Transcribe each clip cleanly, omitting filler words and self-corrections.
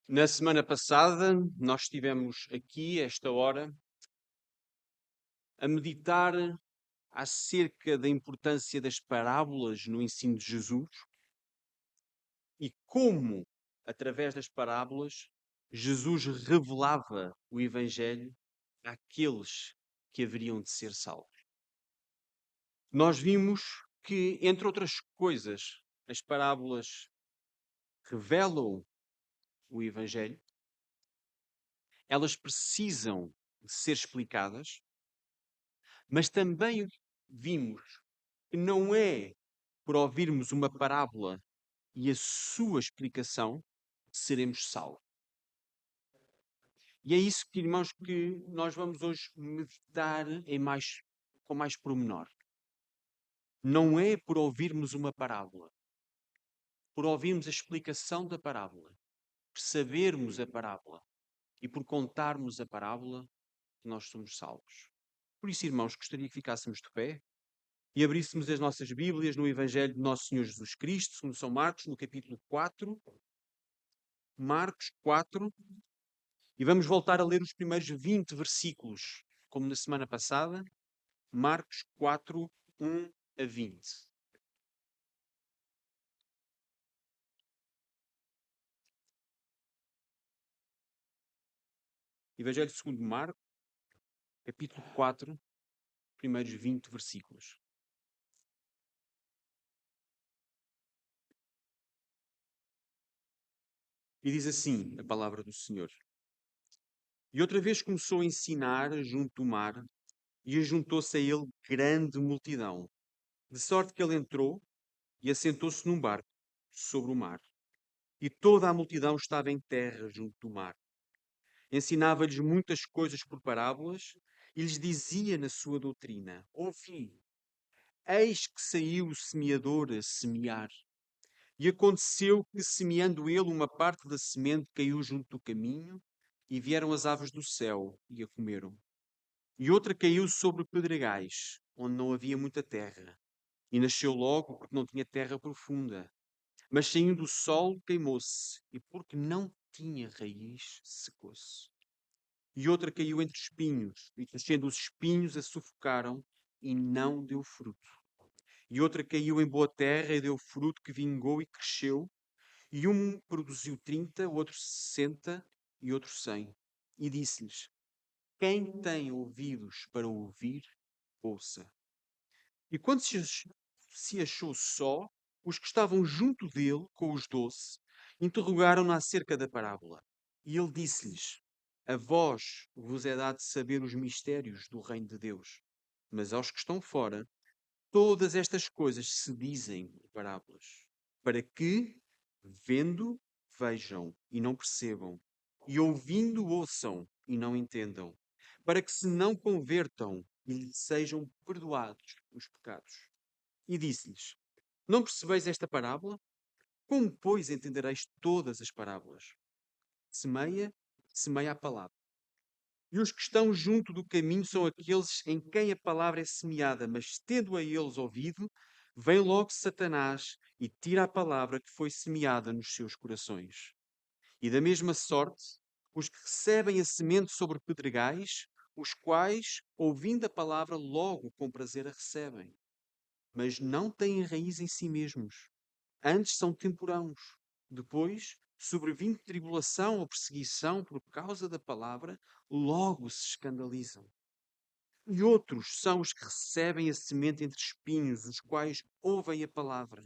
Na semana passada, nós estivemos aqui, esta hora, a meditar acerca da importância das parábolas no ensino de Jesus e como, através das parábolas, Jesus revelava o Evangelho àqueles que haveriam de ser salvos. Nós vimos que, entre outras coisas, as parábolas revelam o Evangelho, elas precisam de ser explicadas, mas também vimos que não é por ouvirmos uma parábola e a sua explicação que seremos salvos. E é isso, irmãos, que nós vamos hoje meditar com mais pormenor. Não é por ouvirmos uma parábola, por ouvirmos a explicação da parábola, por sabermos a parábola e por contarmos a parábola que nós somos salvos. Por isso, irmãos, gostaria que ficássemos de pé e abríssemos as nossas Bíblias no Evangelho de Nosso Senhor Jesus Cristo, segundo São Marcos, no capítulo 4. Marcos 4. E vamos voltar a ler os primeiros 20 versículos, como na semana passada. Marcos 4, 1 a 20. Evangelho segundo Marcos, capítulo 4, primeiros 20 versículos. E diz assim a palavra do Senhor. E outra vez começou a ensinar junto do mar, e ajuntou-se a ele grande multidão, de sorte que ele entrou e assentou-se num barco sobre o mar. E toda a multidão estava em terra junto do mar. Ensinava-lhes muitas coisas por parábolas e lhes dizia na sua doutrina: Ouvi, eis que saiu o semeador a semear. E aconteceu que, semeando ele, uma parte da semente caiu junto do caminho, e vieram as aves do céu e a comeram. E outra caiu sobre pedregais, onde não havia muita terra, e nasceu logo porque não tinha terra profunda. Mas saindo o sol, queimou-se, e porque não tinha raiz, secou-se. E outra caiu entre espinhos, e crescendo os espinhos a sufocaram, e não deu fruto. E outra caiu em boa terra, e deu fruto que vingou e cresceu, e um produziu 30, o outro 60, e outro 100. E disse-lhes: Quem tem ouvidos para ouvir, ouça. E quando se achou só, os que estavam junto dele, com os 12, interrogaram-no acerca da parábola. E ele disse-lhes: A vós vos é dado saber os mistérios do reino de Deus, mas aos que estão fora, todas estas coisas se dizem por parábolas, para que, vendo, vejam e não percebam, e ouvindo, ouçam e não entendam, para que se não convertam e lhes sejam perdoados os pecados. E disse-lhes: Não percebeis esta parábola? Como, pois, entendereis todas as parábolas? Semeia, semeia a palavra. E os que estão junto do caminho são aqueles em quem a palavra é semeada, mas tendo a eles ouvido, vem logo Satanás e tira a palavra que foi semeada nos seus corações. E da mesma sorte, os que recebem a semente sobre pedregais, os quais, ouvindo a palavra, logo com prazer a recebem, mas não têm raiz em si mesmos. Antes são temporãos. Depois, sobrevindo tribulação ou perseguição por causa da palavra, logo se escandalizam. E outros são os que recebem a semente entre espinhos, os quais ouvem a palavra.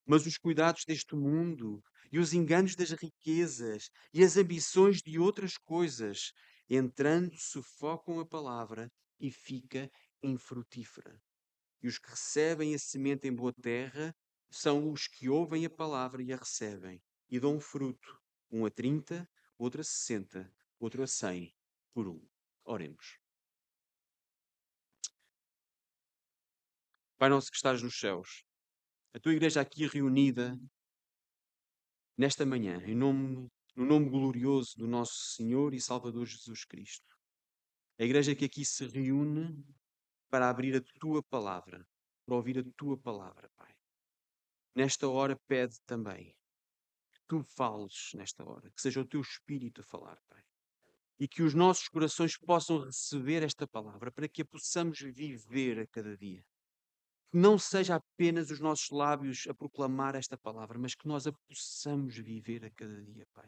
Mas os cuidados deste mundo e os enganos das riquezas e as ambições de outras coisas, entrando, sufocam a palavra e fica infrutífera. E os que recebem a semente em boa terra são os que ouvem a palavra e a recebem, e dão fruto, um a 30, outro a 60, outro a 100, por um. Oremos. Pai nosso que estás nos céus, a tua igreja aqui reunida nesta manhã, no nome glorioso do nosso Senhor e Salvador Jesus Cristo. A igreja que aqui se reúne para abrir a tua palavra, para ouvir a tua palavra, Pai. Nesta hora pede também Tu fales nesta hora, que seja o teu Espírito a falar, Pai. E que os nossos corações possam receber esta palavra para que a possamos viver a cada dia. Que não seja apenas os nossos lábios a proclamar esta palavra, mas que nós a possamos viver a cada dia, Pai.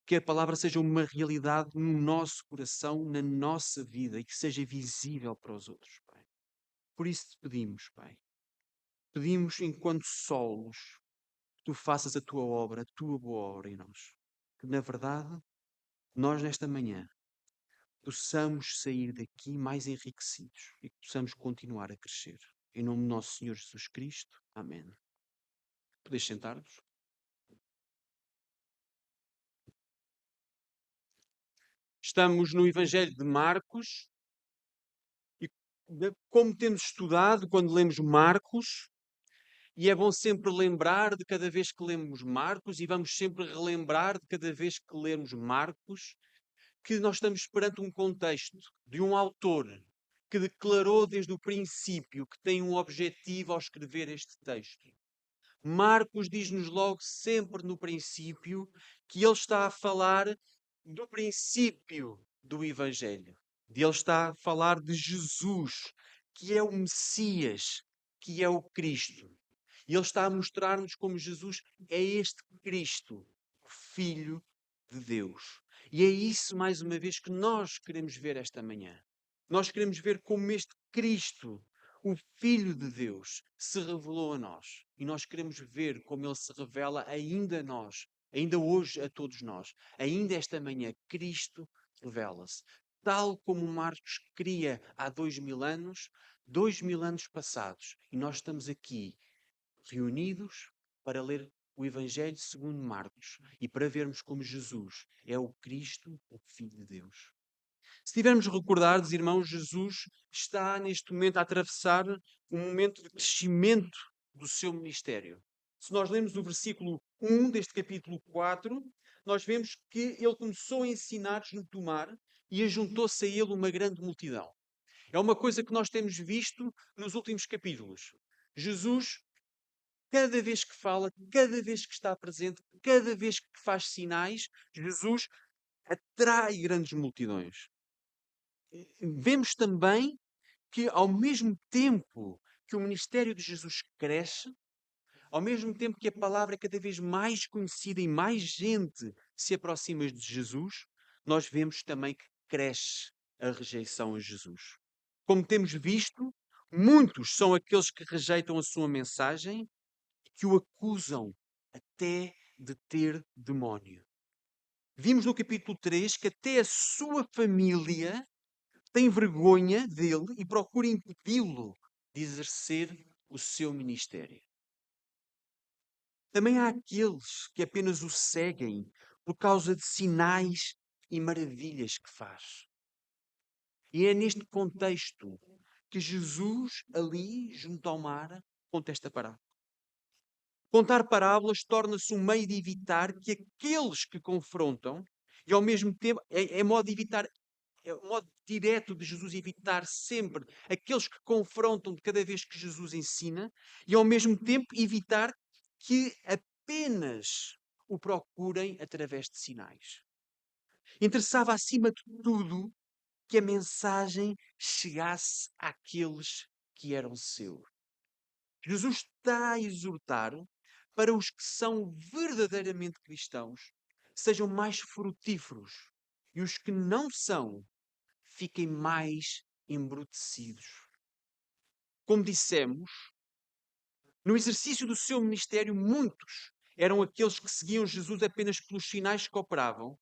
Que a palavra seja uma realidade no nosso coração, na nossa vida e que seja visível para os outros, Pai. Por isso te pedimos, Pai. Pedimos enquanto solos, que tu faças a tua obra, a tua boa obra em nós. Que, na verdade, nós nesta manhã possamos sair daqui mais enriquecidos e que possamos continuar a crescer. Em nome do nosso Senhor Jesus Cristo. Amém. Podes sentar-vos? Estamos no Evangelho de Marcos e, como temos estudado quando lemos Marcos, e é bom sempre lembrar de cada vez que lemos Marcos, e vamos sempre relembrar de cada vez que lemos Marcos, que nós estamos perante um contexto de um autor que declarou desde o princípio que tem um objetivo ao escrever este texto. Marcos diz-nos logo sempre no princípio que ele está a falar do princípio do Evangelho. Ele está a falar de Jesus, que é o Messias, que é o Cristo. E ele está a mostrar-nos como Jesus é este Cristo, o Filho de Deus. E é isso, mais uma vez, que nós queremos ver esta manhã. Nós queremos ver como este Cristo, o Filho de Deus, se revelou a nós. E nós queremos ver como ele se revela ainda a nós, ainda hoje a todos nós. Ainda esta manhã, Cristo revela-se. Tal como Marcos cria há 2000 anos, 2000 anos passados. E nós estamos aqui reunidos para ler o Evangelho segundo Marcos e para vermos como Jesus é o Cristo, o Filho de Deus. Se tivermos recordados, irmãos, Jesus está neste momento a atravessar um momento de crescimento do seu ministério. Se nós lemos o versículo 1 deste capítulo 4, nós vemos que ele começou a ensinar junto do mar e ajuntou-se a ele uma grande multidão. É uma coisa que nós temos visto nos últimos capítulos. Jesus, cada vez que fala, cada vez que está presente, cada vez que faz sinais, Jesus atrai grandes multidões. Vemos também que, ao mesmo tempo que o ministério de Jesus cresce, ao mesmo tempo que a palavra é cada vez mais conhecida e mais gente se aproxima de Jesus, nós vemos também que cresce a rejeição a Jesus. Como temos visto, muitos são aqueles que rejeitam a sua mensagem e que o acusam até de ter demónio. Vimos no capítulo 3 que até a sua família tem vergonha dele e procura impedi-lo de exercer o seu ministério. Também há aqueles que apenas o seguem por causa de sinais e maravilhas que faz. E é neste contexto que Jesus, ali junto ao mar, conta esta parábola. Contar parábolas torna-se um meio de evitar que aqueles que confrontam, e ao mesmo tempo é modo de evitar, é um modo direto de Jesus evitar sempre aqueles que confrontam de cada vez que Jesus ensina, e ao mesmo tempo evitar que apenas o procurem através de sinais. Interessava acima de tudo que a mensagem chegasse àqueles que eram seus. Jesus está a exortar para os que são verdadeiramente cristãos, sejam mais frutíferos, e os que não são, fiquem mais embrutecidos. Como dissemos, no exercício do seu ministério, muitos eram aqueles que seguiam Jesus apenas pelos sinais que operavam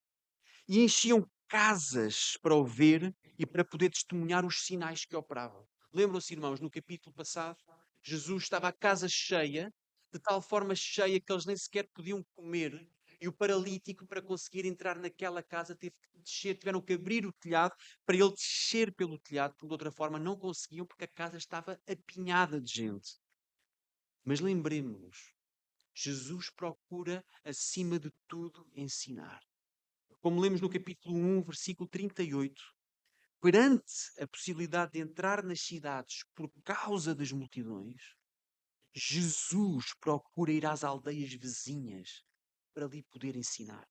e enchiam casas para o ver e para poder testemunhar os sinais que operavam. Lembram-se, irmãos, no capítulo passado, Jesus estava a casa cheia, de tal forma cheia que eles nem sequer podiam comer. E o paralítico, para conseguir entrar naquela casa, teve que descer, tiveram que abrir o telhado para ele descer pelo telhado, porque de outra forma não conseguiam, porque a casa estava apinhada de gente. Mas lembremos-nos, Jesus procura, acima de tudo, ensinar. Como lemos no capítulo 1, versículo 38, perante a possibilidade de entrar nas cidades por causa das multidões, Jesus procura ir às aldeias vizinhas para lhe poder ensinar.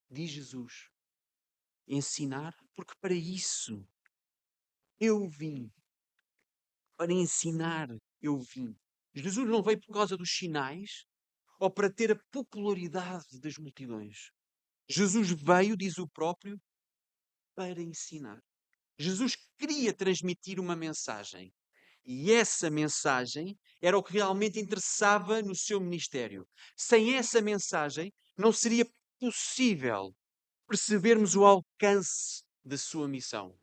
Diz Jesus, ensinar, porque para isso eu vim, para ensinar eu vim. Jesus não veio por causa dos sinais ou para ter a popularidade das multidões. Jesus veio, diz o próprio, para ensinar. Jesus queria transmitir uma mensagem. E essa mensagem era o que realmente interessava no seu ministério. Sem essa mensagem, não seria possível percebermos o alcance da sua missão.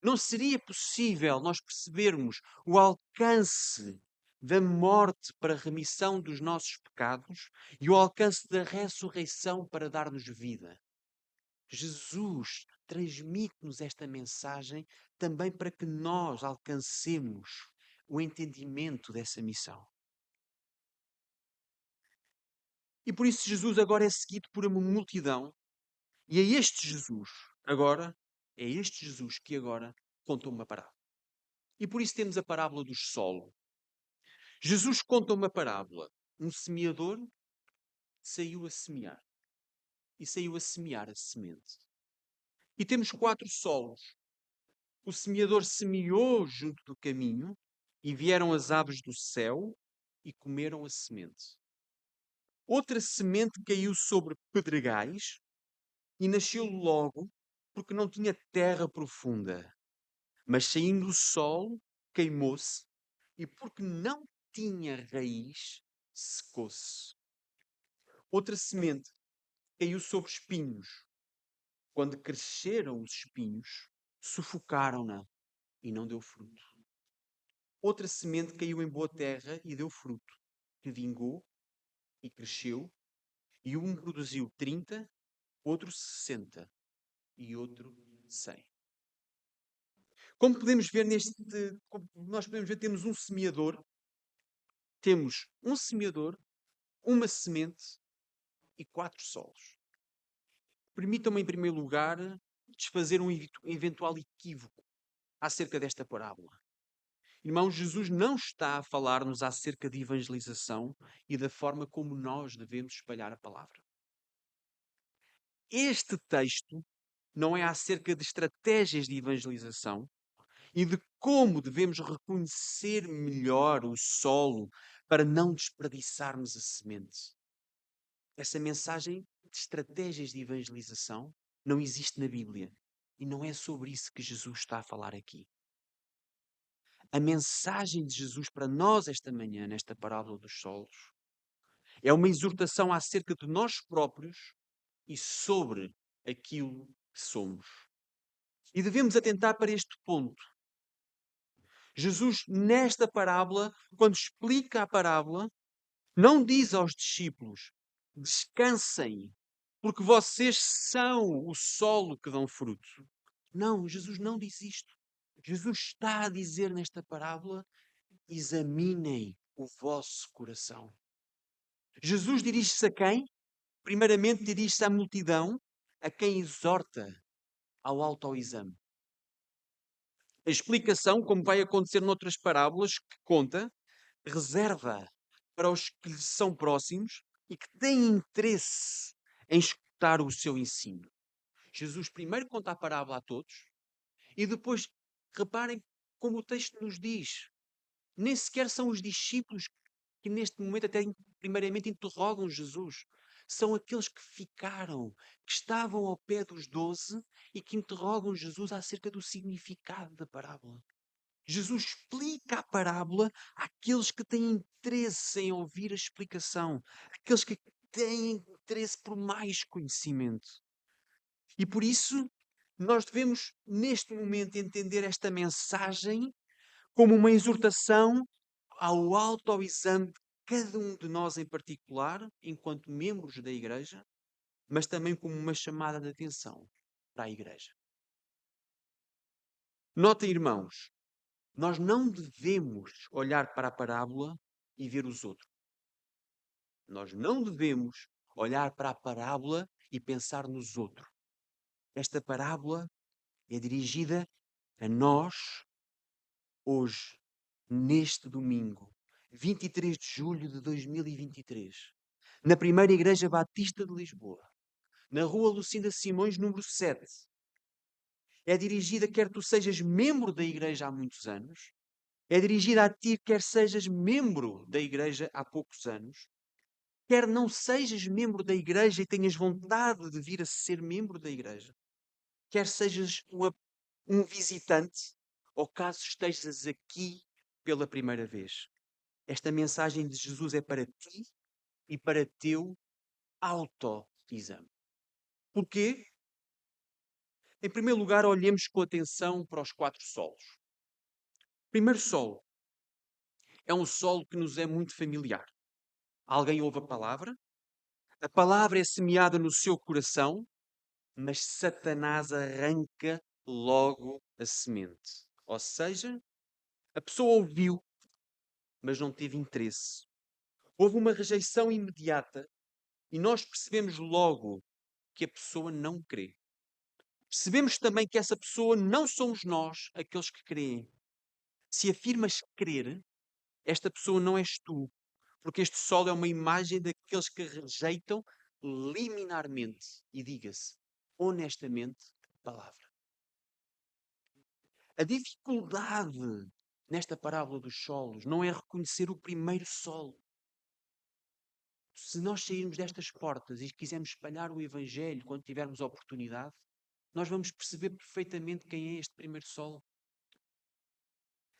Não seria possível nós percebermos o alcance da morte para a remissão dos nossos pecados e o alcance da ressurreição para dar-nos vida. Jesus transmite-nos esta mensagem também para que nós alcancemos o entendimento dessa missão. E por isso Jesus agora é seguido por uma multidão. E é este Jesus que agora conta uma parábola. E por isso temos a parábola do solo. Jesus conta uma parábola. Um semeador saiu a semear. E saiu a semear a semente. E temos 4 solos. O semeador semeou junto do caminho e vieram as aves do céu e comeram a semente. Outra semente caiu sobre pedregais e nasceu logo porque não tinha terra profunda. Mas saindo o sol, queimou-se e porque não tinha raiz, secou-se. Outra semente caiu sobre espinhos. Quando cresceram os espinhos, sufocaram-na e não deu fruto. Outra semente caiu em boa terra e deu fruto, que vingou e cresceu, e um produziu 30, outro 60 e outro 100. Como nós podemos ver, temos um semeador, uma semente e 4 solos. Permitam-me, em primeiro lugar, desfazer um eventual equívoco acerca desta parábola. Irmãos, Jesus não está a falar-nos acerca de evangelização e da forma como nós devemos espalhar a palavra. Este texto não é acerca de estratégias de evangelização e de como devemos reconhecer melhor o solo para não desperdiçarmos a semente. Essa mensagem de estratégias de evangelização não existe na Bíblia. E não é sobre isso que Jesus está a falar aqui. A mensagem de Jesus para nós esta manhã, nesta parábola dos solos, é uma exortação acerca de nós próprios e sobre aquilo que somos. E devemos atentar para este ponto. Jesus, nesta parábola, quando explica a parábola, não diz aos discípulos: descansem, porque vocês são o solo que dão fruto. Não, Jesus não diz isto. Jesus está a dizer nesta parábola: examinem o vosso coração. Jesus dirige-se a quem? Primeiramente dirige-se à multidão, a quem exorta ao autoexame. A explicação, como vai acontecer noutras parábolas que conta, reserva para os que lhe são próximos e que têm interesse em escutar o seu ensino. Jesus primeiro conta a parábola a todos e depois, reparem como o texto nos diz, nem sequer são os discípulos que neste momento até primeiramente interrogam Jesus. São aqueles que ficaram, que estavam ao pé dos 12 e que interrogam Jesus acerca do significado da parábola. Jesus explica a parábola àqueles que têm interesse em ouvir a explicação, àqueles que têm interesse por mais conhecimento. E por isso, nós devemos, neste momento, entender esta mensagem como uma exortação ao autoexame de cada um de nós em particular, enquanto membros da Igreja, mas também como uma chamada de atenção para a Igreja. Notem, irmãos, nós não devemos olhar para a parábola e ver os outros. Nós não devemos olhar para a parábola e pensar nos outros. Esta parábola é dirigida a nós hoje, neste domingo, 23 de julho de 2023. na primeira Igreja Batista de Lisboa, na Rua Lucinda Simões, número 7. É dirigida quer tu sejas membro da Igreja há muitos anos, é dirigida a ti quer sejas membro da Igreja há poucos anos, quer não sejas membro da Igreja e tenhas vontade de vir a ser membro da Igreja, quer sejas um visitante, ou caso estejas aqui pela primeira vez. Esta mensagem de Jesus é para ti e para teu autoexame. Porquê? Em primeiro lugar, olhemos com atenção para os 4 solos. O primeiro solo é um solo que nos é muito familiar. Alguém ouve a palavra é semeada no seu coração, mas Satanás arranca logo a semente. Ou seja, a pessoa ouviu, mas não teve interesse. Houve uma rejeição imediata e nós percebemos logo que a pessoa não crê. Percebemos também que essa pessoa não somos nós, aqueles que creem. Se afirmas crer, esta pessoa não és tu, porque este solo é uma imagem daqueles que rejeitam liminarmente, e diga-se, honestamente, a palavra. A dificuldade nesta parábola dos solos não é reconhecer o primeiro solo. Se nós sairmos destas portas e quisermos espalhar o Evangelho quando tivermos a oportunidade, nós vamos perceber perfeitamente quem é este primeiro solo.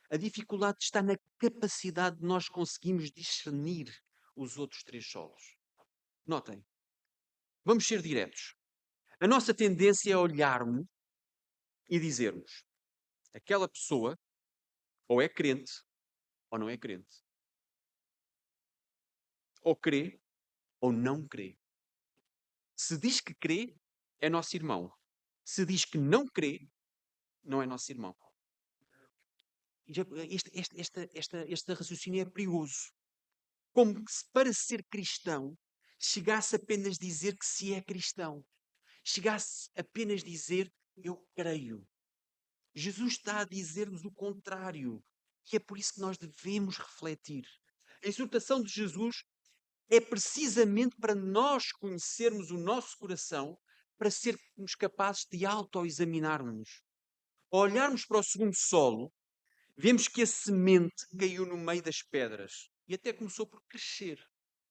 A dificuldade está na capacidade de nós conseguirmos discernir os outros 3 solos. Notem, vamos ser diretos. A nossa tendência é olharmos e dizermos: aquela pessoa ou é crente ou não é crente. Ou crê ou não crê. Se diz que crê, é nosso irmão. Se diz que não crê, não é nosso irmão. Este raciocínio é perigoso. Como se para ser cristão chegasse apenas a dizer que se é cristão. Chegasse apenas a dizer eu creio. Jesus está a dizer-nos o contrário. E é por isso que nós devemos refletir. A exortação de Jesus é precisamente para nós conhecermos o nosso coração, para sermos capazes de autoexaminarmos. Ao olharmos para o segundo solo, vemos que a semente caiu no meio das pedras e até começou por crescer.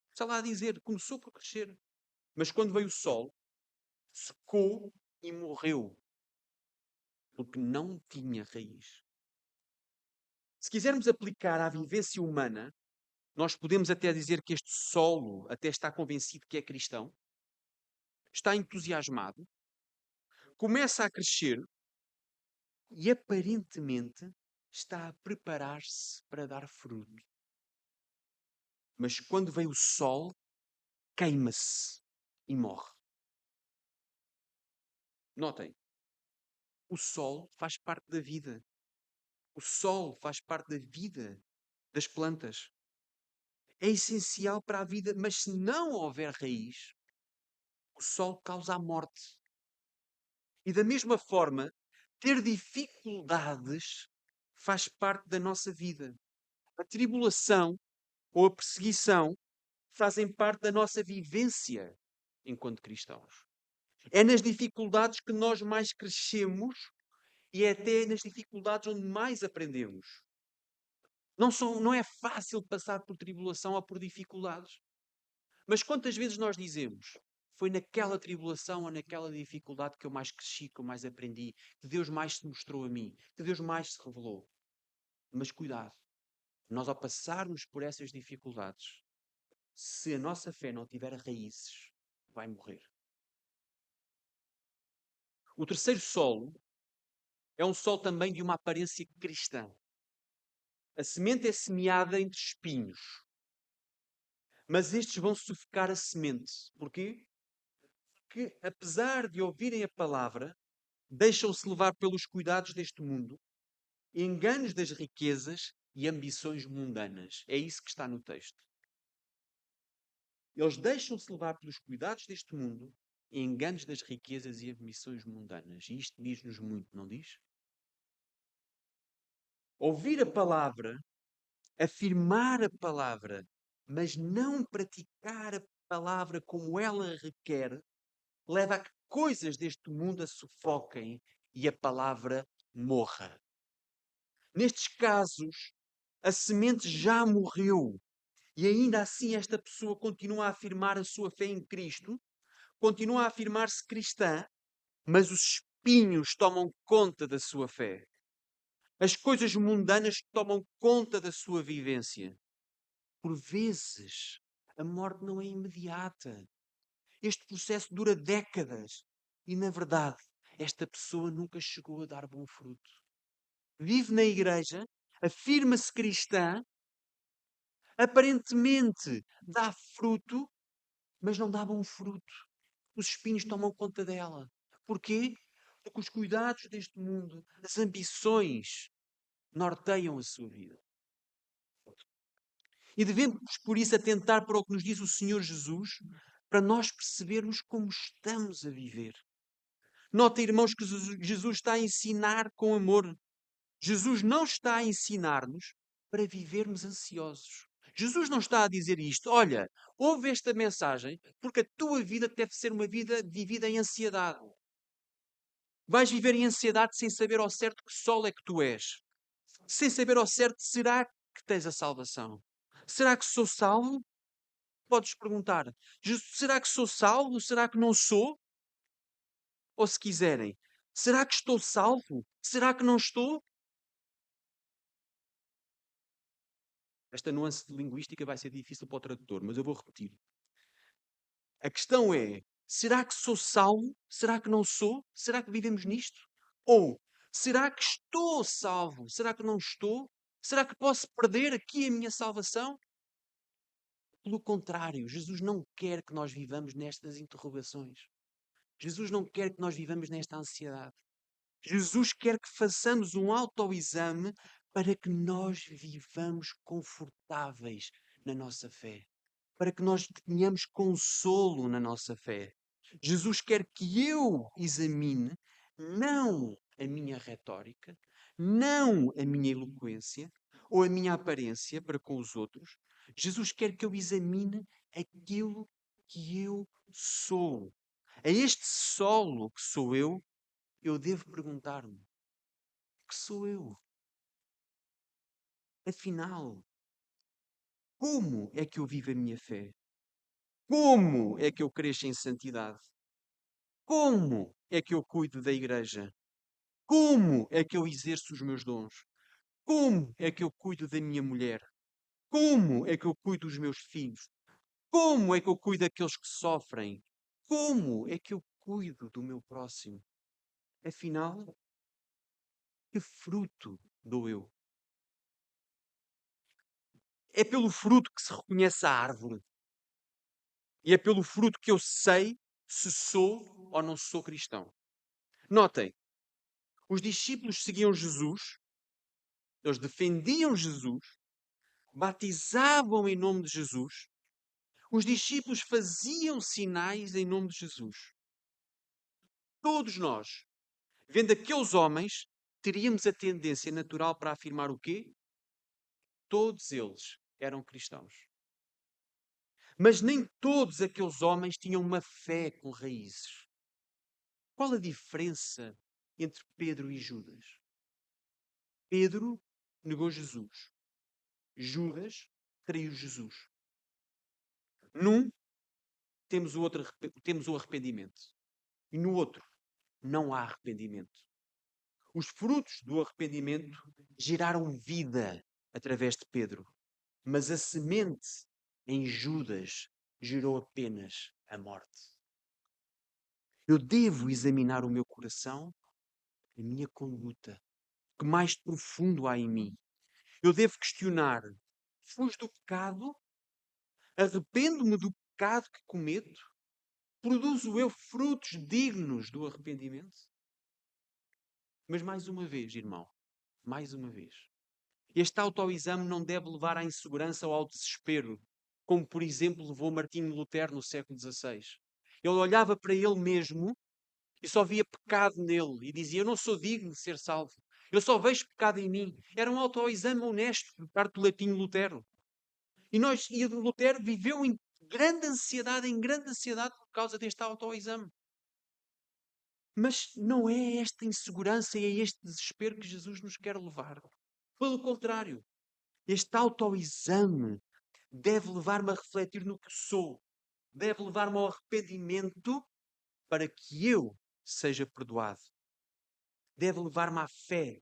Está lá a dizer, começou por crescer. Mas quando veio o sol, secou e morreu, porque não tinha raiz. Se quisermos aplicar à vivência humana, nós podemos até dizer que este solo até está convencido que é cristão, está entusiasmado, começa a crescer e aparentemente está a preparar-se para dar fruto. Mas quando vem o sol, queima-se e morre. Notem, o sol faz parte da vida. O sol faz parte da vida das plantas. É essencial para a vida, mas se não houver raiz, o sol causa a morte. E da mesma forma, ter dificuldades faz parte da nossa vida. A tribulação ou a perseguição fazem parte da nossa vivência enquanto cristãos. É nas dificuldades que nós mais crescemos e é até nas dificuldades onde mais aprendemos. Não é fácil passar por tribulação ou por dificuldades. Mas quantas vezes nós dizemos: foi naquela tribulação ou naquela dificuldade que eu mais cresci, que eu mais aprendi, que Deus mais se mostrou a mim, que Deus mais se revelou. Mas cuidado, nós ao passarmos por essas dificuldades, se a nossa fé não tiver raízes, vai morrer. O terceiro solo é um solo também de uma aparência cristã. A semente é semeada entre espinhos. Mas estes vão sufocar a semente. Porquê? Porque, apesar de ouvirem a palavra, deixam-se levar pelos cuidados deste mundo, enganos das riquezas e ambições mundanas. É isso que está no texto. Eles deixam-se levar pelos cuidados deste mundo, enganos das riquezas e ambições mundanas. E isto diz-nos muito, não diz? Ouvir a palavra, afirmar a palavra, mas não praticar a palavra como ela requer, leva a que coisas deste mundo a sufoquem e a palavra morra. Nestes casos, a semente já morreu e ainda assim esta pessoa continua a afirmar a sua fé em Cristo, continua a afirmar-se cristã, mas os espinhos tomam conta da sua fé. As coisas mundanas tomam conta da sua vivência. Por vezes, a morte não é imediata. Este processo dura décadas. E, na verdade, esta pessoa nunca chegou a dar bom fruto. Vive na igreja, afirma-se cristã, aparentemente dá fruto, mas não dá bom fruto. Os espinhos tomam conta dela. Porquê? Porque os cuidados deste mundo, as ambições, norteiam a sua vida. E devemos, por isso, atentar para o que nos diz o Senhor Jesus, para nós percebermos como estamos a viver. Nota, irmãos, que Jesus está a ensinar com amor. Jesus não está a ensinar-nos para vivermos ansiosos. Jesus não está a dizer isto. Olha, ouve esta mensagem porque a tua vida deve ser uma vida vivida em ansiedade. Vais viver em ansiedade sem saber ao certo que sol é que tu és. Sem saber ao certo, será que tens a salvação? Será que sou salvo? Podes perguntar, será que sou salvo? Será que não sou? Ou se quiserem, será que estou salvo? Será que não estou? Esta nuance linguística vai ser difícil para o tradutor, mas eu vou repetir. A questão é, será que sou salvo? Será que não sou? Será que vivemos nisto? Ou, será que estou salvo? Será que não estou? Será que posso perder aqui a minha salvação? Pelo contrário, Jesus não quer que nós vivamos nestas interrogações. Jesus não quer que nós vivamos nesta ansiedade. Jesus quer que façamos um autoexame para que nós vivamos confortáveis na nossa fé. Para que nós tenhamos consolo na nossa fé. Jesus quer que eu examine não a minha retórica, não a minha eloquência ou a minha aparência para com os outros. Jesus quer que eu examine aquilo que eu sou. A este solo que sou eu devo perguntar-me: o que sou eu? Afinal, como é que eu vivo a minha fé? Como é que eu cresço em santidade? Como é que eu cuido da igreja? Como é que eu exerço os meus dons? Como é que eu cuido da minha mulher? Como é que eu cuido dos meus filhos? Como é que eu cuido daqueles que sofrem? Como é que eu cuido do meu próximo? Afinal, que fruto dou eu? É pelo fruto que se reconhece a árvore. E é pelo fruto que eu sei se sou ou não sou cristão. Notem, os discípulos seguiam Jesus, eles defendiam Jesus, batizavam em nome de Jesus, os discípulos faziam sinais em nome de Jesus. Todos nós, vendo aqueles homens, teríamos a tendência natural para afirmar o quê? Todos eles eram cristãos. Mas nem todos aqueles homens tinham uma fé com raízes. Qual a diferença entre Pedro e Judas? Pedro negou Jesus. Judas traiu Jesus. Num, temos o arrependimento. E no outro, não há arrependimento. Os frutos do arrependimento geraram vida através de Pedro. Mas a semente em Judas gerou apenas a morte. Eu devo examinar o meu coração, a minha conduta. O que mais profundo há em mim? Eu devo questionar: fujo do pecado? Arrependo-me do pecado que cometo? Produzo eu frutos dignos do arrependimento? Mas mais uma vez, irmão, mais uma vez, este autoexame não deve levar à insegurança ou ao desespero, como, por exemplo, levou Martinho Lutero no século XVI. Ele olhava para ele mesmo e só via pecado nele e dizia: eu não sou digno de ser salvo. Eu só vejo pecado em mim. Era um autoexame honesto por parte do Martinho Lutero. E Lutero viveu em grande ansiedade por causa deste autoexame. Mas não é esta insegurança e é este desespero que Jesus nos quer levar. Pelo contrário, este autoexame deve levar-me a refletir no que sou, deve levar-me ao arrependimento para que eu seja perdoado. Deve levar-me à fé,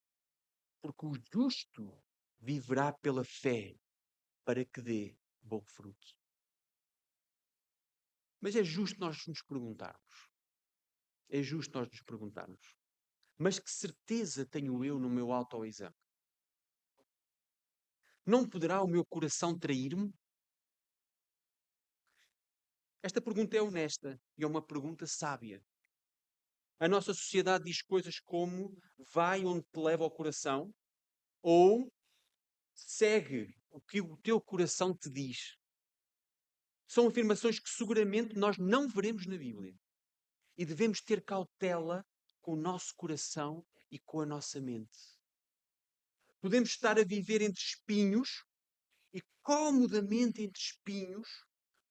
porque o justo viverá pela fé para que dê bom fruto. Mas é justo nós nos perguntarmos. É justo nós nos perguntarmos. Mas que certeza tenho eu no meu autoexame? Não poderá o meu coração trair-me? Esta pergunta é honesta e é uma pergunta sábia. A nossa sociedade diz coisas como vai onde te leva o coração ou segue o que o teu coração te diz. São afirmações que seguramente nós não veremos na Bíblia. E devemos ter cautela com o nosso coração e com a nossa mente. Podemos estar a viver entre espinhos e comodamente entre espinhos,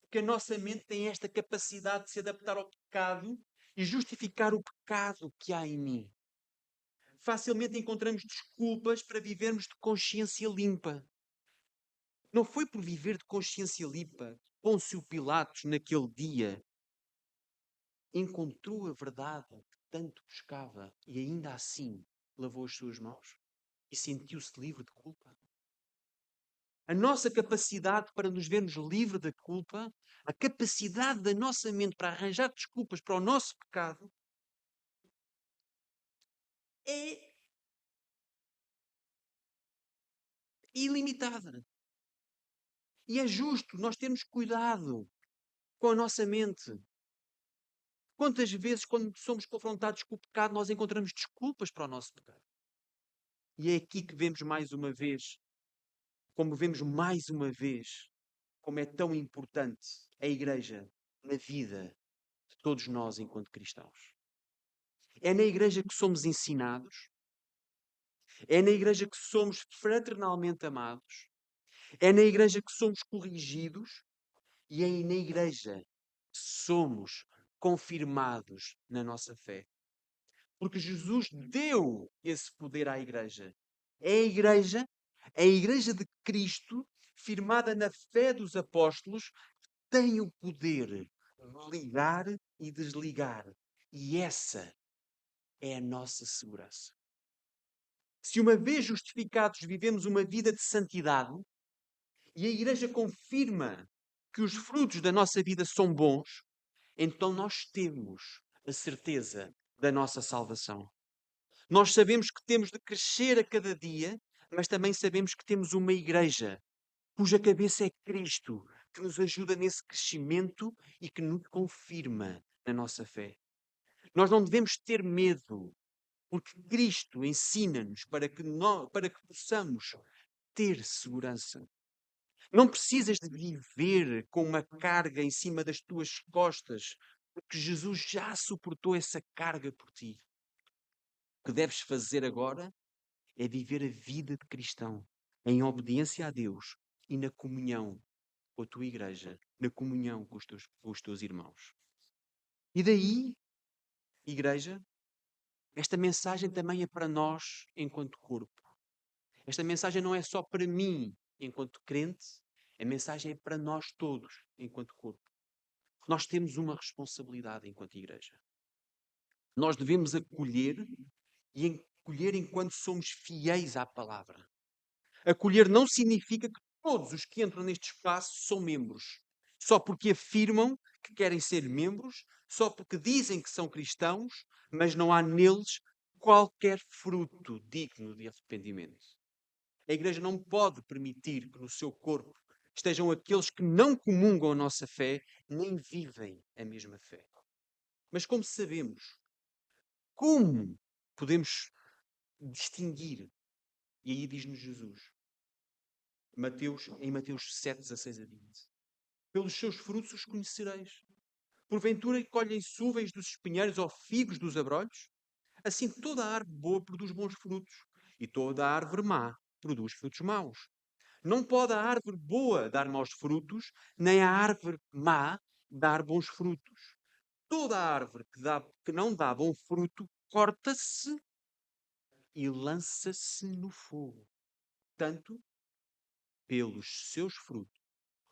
porque a nossa mente tem esta capacidade de se adaptar ao pecado e justificar o pecado que há em mim. Facilmente encontramos desculpas para vivermos de consciência limpa. Não foi por viver de consciência limpa que Pôncio Pilatos, naquele dia, encontrou a verdade que tanto buscava e ainda assim lavou as suas mãos e sentiu-se livre de culpa. A nossa capacidade para nos vermos livre da culpa, a capacidade da nossa mente para arranjar desculpas para o nosso pecado, é ilimitada. E é justo nós termos cuidado com a nossa mente. Quantas vezes, quando somos confrontados com o pecado, nós encontramos desculpas para o nosso pecado? E é aqui que vemos mais uma vez, como é tão importante a Igreja na vida de todos nós enquanto cristãos. É na Igreja que somos ensinados, é na Igreja que somos fraternalmente amados, é na Igreja que somos corrigidos e é na Igreja que somos confirmados na nossa fé. Porque Jesus deu esse poder à Igreja. É a Igreja de Cristo, firmada na fé dos apóstolos, tem o poder de ligar e desligar. E essa é a nossa segurança. Se uma vez justificados vivemos uma vida de santidade e a Igreja confirma que os frutos da nossa vida são bons, então nós temos a certeza da nossa salvação. Nós sabemos que temos de crescer a cada dia, mas também sabemos que temos uma Igreja cuja cabeça é Cristo, que nos ajuda nesse crescimento e que nos confirma na nossa fé. Nós não devemos ter medo, porque Cristo ensina-nos para que possamos ter segurança. Não precisas de viver com uma carga em cima das tuas costas, porque Jesus já suportou essa carga por ti. O que deves fazer agora é viver a vida de cristão, em obediência a Deus e na comunhão com a tua igreja, na comunhão com os teus irmãos. E daí, igreja, esta mensagem também é para nós enquanto corpo. Esta mensagem não é só para mim enquanto crente, a mensagem é para nós todos enquanto corpo. Nós temos uma responsabilidade enquanto igreja. Nós devemos acolher e acolher enquanto somos fiéis à palavra. Acolher não significa que todos os que entram neste espaço são membros. Só porque afirmam que querem ser membros, só porque dizem que são cristãos, mas não há neles qualquer fruto digno de arrependimento. A Igreja não pode permitir que no seu corpo estejam aqueles que não comungam a nossa fé, nem vivem a mesma fé. Mas como sabemos? Como podemos distinguir? E aí diz-nos Jesus, em Mateus 7, 16 a 20. Pelos seus frutos os conhecereis. Porventura colhem-se uvens dos espinheiros ou figos dos abrolhos? Assim toda a árvore boa produz bons frutos, e toda a árvore má produz frutos maus. Não pode a árvore boa dar maus frutos, nem a árvore má dar bons frutos. Toda a árvore que não dá bom fruto, corta-se e lança-se no fogo. Tanto pelos seus frutos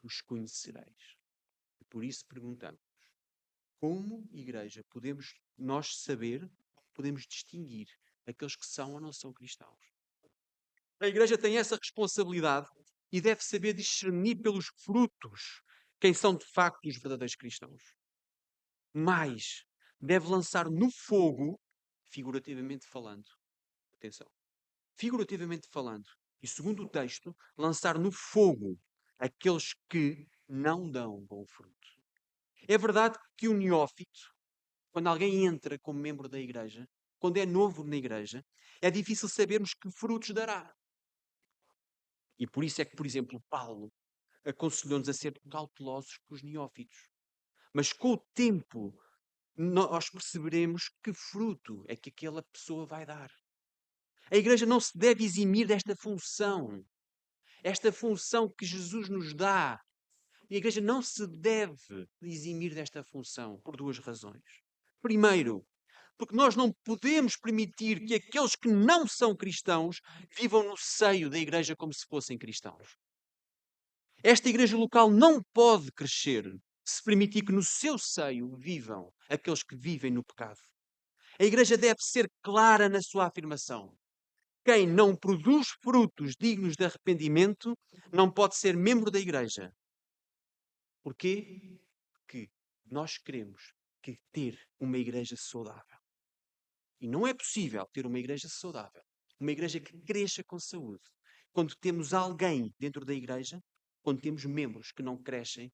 os conhecereis. E por isso perguntamos, como igreja podemos nós saber, podemos distinguir aqueles que são ou não são cristãos? A igreja tem essa responsabilidade e deve saber discernir pelos frutos quem são de facto os verdadeiros cristãos. Mas deve lançar no fogo, figurativamente falando, atenção, figurativamente falando, e segundo o texto, lançar no fogo aqueles que não dão bom fruto. É verdade que o neófito, quando alguém entra como membro da igreja, quando é novo na igreja, é difícil sabermos que frutos dará. E por isso é que, por exemplo, Paulo aconselhou-nos a ser cautelosos com os neófitos. Mas com o tempo, nós perceberemos que fruto é que aquela pessoa vai dar. A igreja não se deve eximir desta função. Esta função que Jesus nos dá. E a igreja não se deve eximir desta função por duas razões. Primeiro, porque nós não podemos permitir que aqueles que não são cristãos vivam no seio da igreja como se fossem cristãos. Esta igreja local não pode crescer se permitir que no seu seio vivam aqueles que vivem no pecado. A igreja deve ser clara na sua afirmação. Quem não produz frutos dignos de arrependimento não pode ser membro da igreja. Porquê? Porque nós queremos ter uma igreja saudável. E não é possível ter uma igreja saudável, uma igreja que cresça com saúde, quando temos alguém dentro da igreja, quando temos membros que não crescem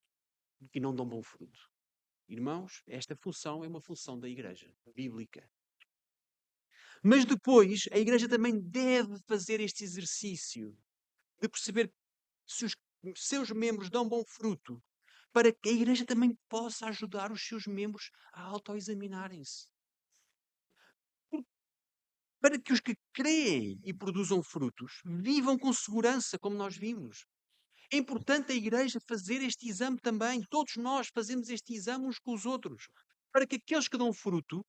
e não dão bom fruto. Irmãos, esta função é uma função da igreja bíblica. Mas depois, a igreja também deve fazer este exercício de perceber se os seus membros dão bom fruto, para que a igreja também possa ajudar os seus membros a autoexaminarem-se. Para que os que creem e produzam frutos vivam com segurança, como nós vimos. É importante a igreja fazer este exame também. Todos nós fazemos este exame uns com os outros. Para que aqueles que dão fruto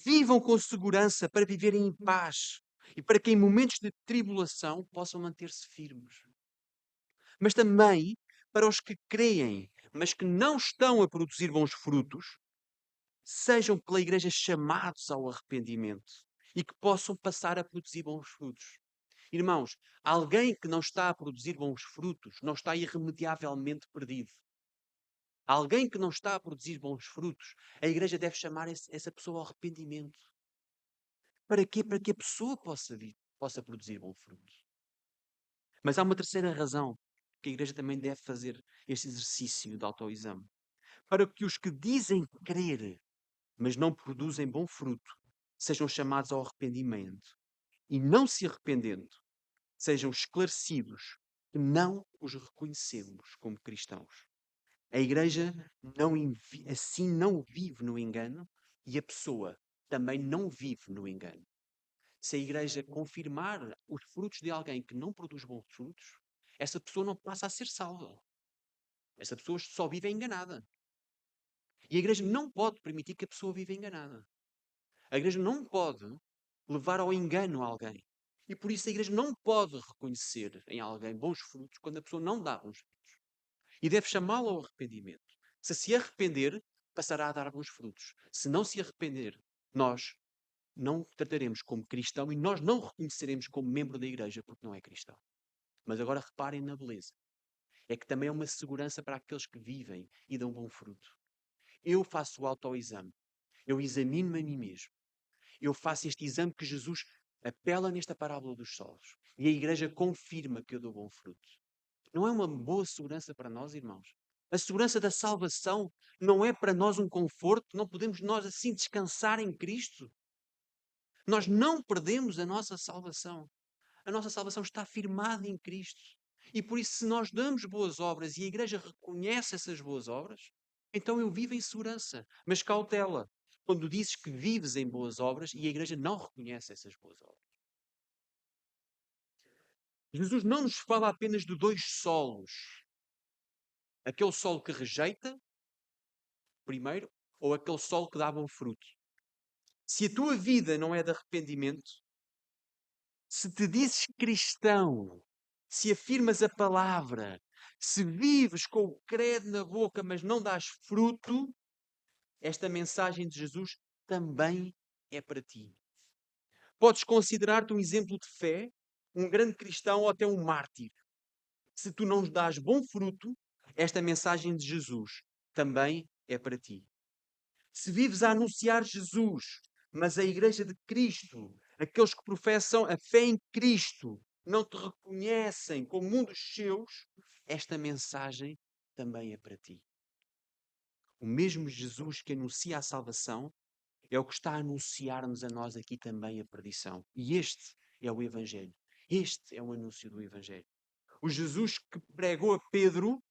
vivam com segurança para viverem em paz. E para que em momentos de tribulação possam manter-se firmes. Mas também para os que creem, mas que não estão a produzir bons frutos, sejam pela igreja chamados ao arrependimento e que possam passar a produzir bons frutos. Irmãos, alguém que não está a produzir bons frutos não está irremediavelmente perdido. Alguém que não está a produzir bons frutos, a igreja deve chamar essa pessoa ao arrependimento. Para quê? Para que a pessoa possa produzir bom fruto. Mas há uma terceira razão que a igreja também deve fazer este exercício de autoexame. Para que os que dizem crer, mas não produzem bom fruto, sejam chamados ao arrependimento. E não se arrependendo, sejam esclarecidos que não os reconhecemos como cristãos. A igreja assim não vive no engano e a pessoa também não vive no engano. Se a igreja confirmar os frutos de alguém que não produz bons frutos, essa pessoa não passa a ser salva. Essa pessoa só vive enganada. E a igreja não pode permitir que a pessoa viva enganada. A igreja não pode levar ao engano alguém. E por isso a igreja não pode reconhecer em alguém bons frutos quando a pessoa não dá bons frutos. E deve chamá-lo ao arrependimento. Se arrepender, passará a dar bons frutos. Se não se arrepender, nós não o trataremos como cristão e nós não o reconheceremos como membro da igreja porque não é cristão. Mas agora reparem na beleza. É que também é uma segurança para aqueles que vivem e dão bom fruto. Eu faço o autoexame. Eu examino-me a mim mesmo. Eu faço este exame que Jesus apela nesta parábola dos solos. E a igreja confirma que eu dou bom fruto. Não é uma boa segurança para nós, irmãos? A segurança da salvação não é para nós um conforto? Não podemos nós assim descansar em Cristo? Nós não perdemos a nossa salvação. A nossa salvação está firmada em Cristo. E por isso, se nós damos boas obras e a igreja reconhece essas boas obras, então eu vivo em segurança. Mas cautela, quando dizes que vives em boas obras e a igreja não reconhece essas boas obras. Jesus não nos fala apenas de dois solos. Aquele solo que rejeita, primeiro, ou aquele solo que dá bom fruto. Se a tua vida não é de arrependimento, se te dizes cristão, se afirmas a palavra, se vives com o credo na boca, mas não dás fruto, esta mensagem de Jesus também é para ti. Podes considerar-te um exemplo de fé, um grande cristão ou até um mártir. Se tu não dás bom fruto, esta mensagem de Jesus também é para ti. Se vives a anunciar Jesus, mas a Igreja de Cristo, aqueles que professam a fé em Cristo, não te reconhecem como um dos seus, esta mensagem também é para ti. O mesmo Jesus que anuncia a salvação é o que está a anunciar-nos a nós aqui também a perdição. E este é o Evangelho. Este é o anúncio do Evangelho. O Jesus que pregou a Pedro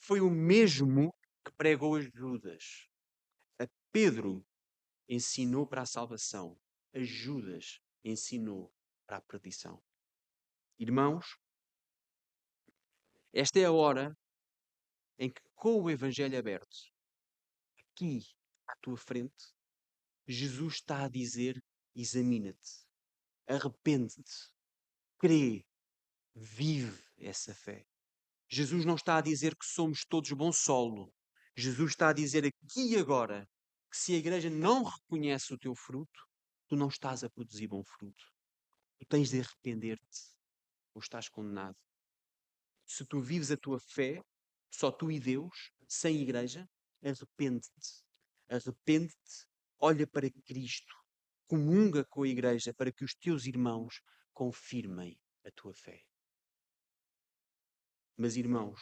foi o mesmo que pregou a Judas. A Pedro ensinou para a salvação. A Judas ensinou para a perdição. Irmãos, esta é a hora em que, com o Evangelho aberto, aqui à tua frente, Jesus está a dizer: examina-te, arrepende-te, crê, vive essa fé. Jesus não está a dizer que somos todos bom solo. Jesus está a dizer aqui e agora que se a igreja não reconhece o teu fruto, tu não estás a produzir bom fruto. Tu tens de arrepender-te ou estás condenado. Se tu vives a tua fé, só tu e Deus, sem igreja, arrepende-te. Arrepende-te, olha para Cristo, comunga com a igreja para que os teus irmãos confirmem a tua fé. Mas, irmãos,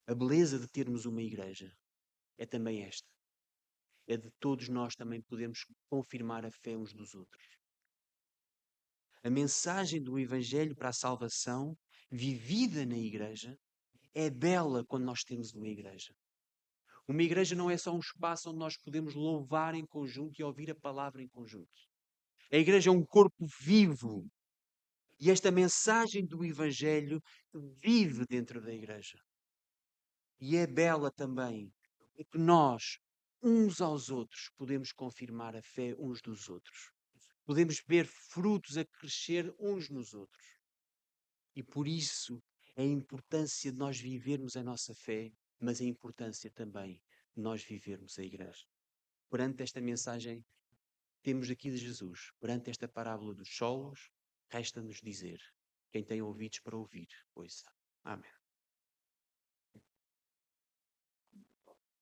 a beleza de termos uma igreja é também esta. É de todos nós também podermos confirmar a fé uns dos outros. A mensagem do Evangelho para a salvação, vivida na igreja, é bela quando nós temos uma igreja. Uma igreja não é só um espaço onde nós podemos louvar em conjunto e ouvir a palavra em conjunto. A igreja é um corpo vivo. E esta mensagem do Evangelho vive dentro da igreja. E é bela também, porque nós, uns aos outros, podemos confirmar a fé uns dos outros. Podemos ver frutos a crescer uns nos outros. E por isso a importância de nós vivermos a nossa fé, mas a importância também de nós vivermos a igreja. Perante esta mensagem temos aqui de Jesus, perante esta parábola dos solos, resta-nos dizer: quem tem ouvidos para ouvir, ouça. Amém.